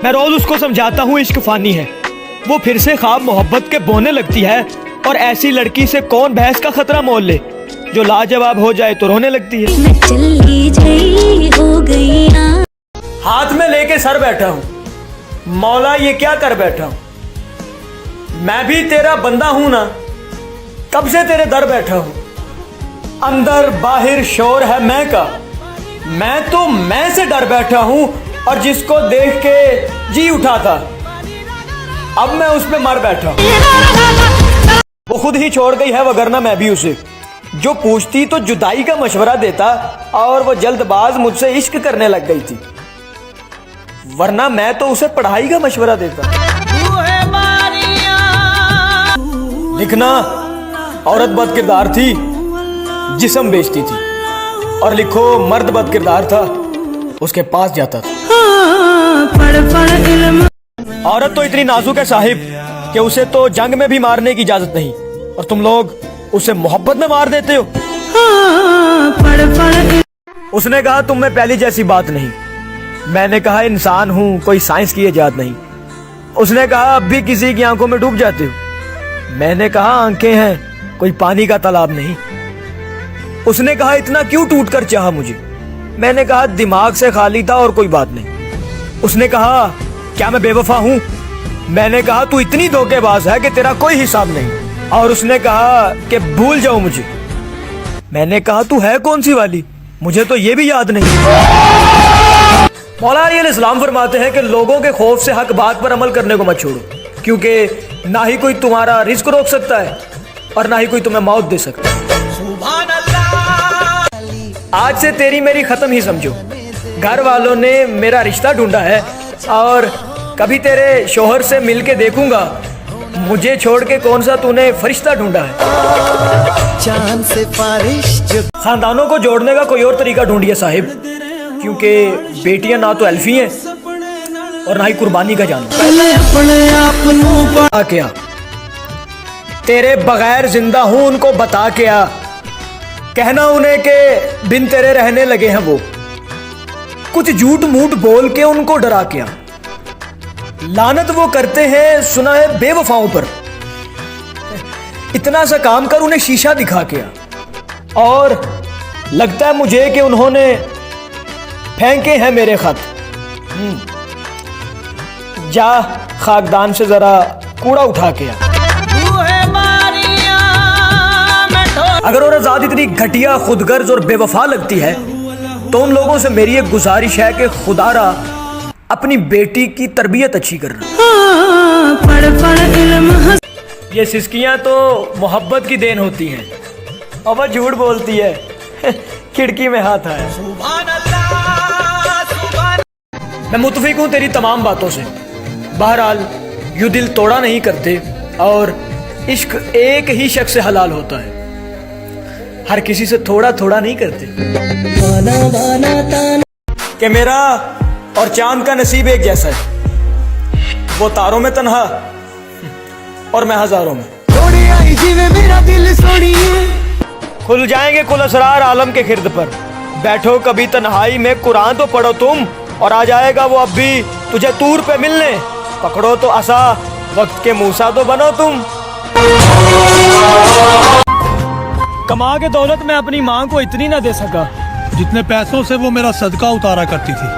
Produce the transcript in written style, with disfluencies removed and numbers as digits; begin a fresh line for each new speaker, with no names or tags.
मैं रोज उसको समझाता हूँ इश्क फानी है, वो फिर से ख्वाब मोहब्बत के बोने लगती है। और ऐसी लड़की से कौन भैंस का खतरा मोल ले, जो लाजवाब हो जाए तो रोने लगती है।
मैं चली गई हो गई ना।
हाथ में लेके सर बैठा हूँ, मौला ये क्या कर बैठा हूँ। मैं भी तेरा बंदा हूं ना, कब से तेरे दर बैठा हूं। अंदर बाहर शोर है मैं का, मैं तो मैं से डर बैठा हूं। और जिसको देख के जी उठा था, अब मैं उस पे मर बैठा हूं। वो खुद ही छोड़ गई है वगरना मैं भी उसे, जो पूछती तो जुदाई का मशवरा देता। और वो जल्दबाज मुझसे इश्क करने लग गई थी, वरना मैं तो उसे पढ़ाई का मशवरा देता। लिखना औरत बद किरदार थी, जिस्म बेचती थी। और लिखो मर्द बद किरदार था, उसके पास जाता था। औरत तो इतनी नाजुक है साहिब कि उसे तो जंग में भी मारने की इजाजत नहीं, और तुम लोग उसे मोहब्बत में मार देते हो। उसने कहा तुम में पहली जैसी बात नहीं। मैंने कहा इंसान हूं, कोई साइंस की इजाद नहीं। उसने कहा अब भी किसी की आंखों में डूब जाते हो। मैंने कहा आंखें हैं, कोई पानी का तालाब नहीं। उसने कहा इतना क्यों टूट कर चाहा मुझे। मैंने कहा दिमाग से खाली था और कोई बात नहीं। उसने कहा क्या मैं बेवफा हूं। मैंने कहा तू इतनी धोखेबाज है कि तेरा कोई हिसाब नहीं। और उसने कहा कि भूल जाओ मुझे। मैंने कहा तू है कौन सी वाली, मुझे तो ये भी याद नहीं। मौला अलैहिस्सलाम फरमाते हैं कि लोगों के खौफ से हक बात पर अमल करने को मत छोड़ो, क्योंकि ना ही कोई तुम्हारा रिस्क रोक सकता है और ना ही कोई तुम्हें मौत दे सकता है। आज से तेरी मेरी खत्म ही समझो। घर वालों ने मेरा रिश्ता ढूंढा है और कभी तेरे शोहर से मिलके देखूंगा। मुझे छोड़ के कौन सा तूने फरिश्ता ढूंढा है।
चांद से बारिश जो
खानदानों को जोड़ने का कोई और तरीका ढूंढिए साहिब, क्योंकि बेटियां ना तो अल्फी हैं और ना ही कुर्बानी का जानवर। क्या तेरे बगैर जिंदा हूं उनको बता के आ, कहना उन्हें के बिन तेरे रहने लगे हैं वो। कुछ झूठ मूठ बोल के उनको डरा के आ। लानत वो करते हैं सुना है बेवफाओं पर। इतना सा काम कर उन्हें शीशा दिखा के आ। और लगता है मुझे कि उन्होंने फेंके हैं मेरे खत। जा खाकदान से जरा कूड़ा उठा के आ। अगर औरत इतनी घटिया, खुदगर्ज और बेवफा लगती है तो उन लोगों से मेरी एक गुजारिश है कि खुदारा अपनी बेटी की तरबियत अच्छी करना। ये सिस्कियां तो मोहब्बत की देन होती हैं और वह झूठ बोलती है खिड़की में हाथ आया। मैं मुतफिक हूं तेरी तमाम बातों से। बहरहाल यूं दिल तोड़ा नहीं करते और इश्क एक ही शख्स से हलाल होता है, हर किसी से थोड़ा थोड़ा नहीं करते। कि मेरा और चांद का नसीब एक जैसा है, वो तारों में तन्हा और मैं हजारों में। मेरा दिल खुल जाएंगे कुल असरार आलम के खिर्द पर। बैठो कभी तन्हाई में कुरान तो पढ़ो तुम, और आ जाएगा वो अब भी तुझे तूर पे मिलने। पकड़ो तो असा, वक्त के मूसा तो बनो तुम। कमा के दौलत मैं अपनी माँ को इतनी ना दे सका
जितने पैसों से वो मेरा सदका उतारा करती थी।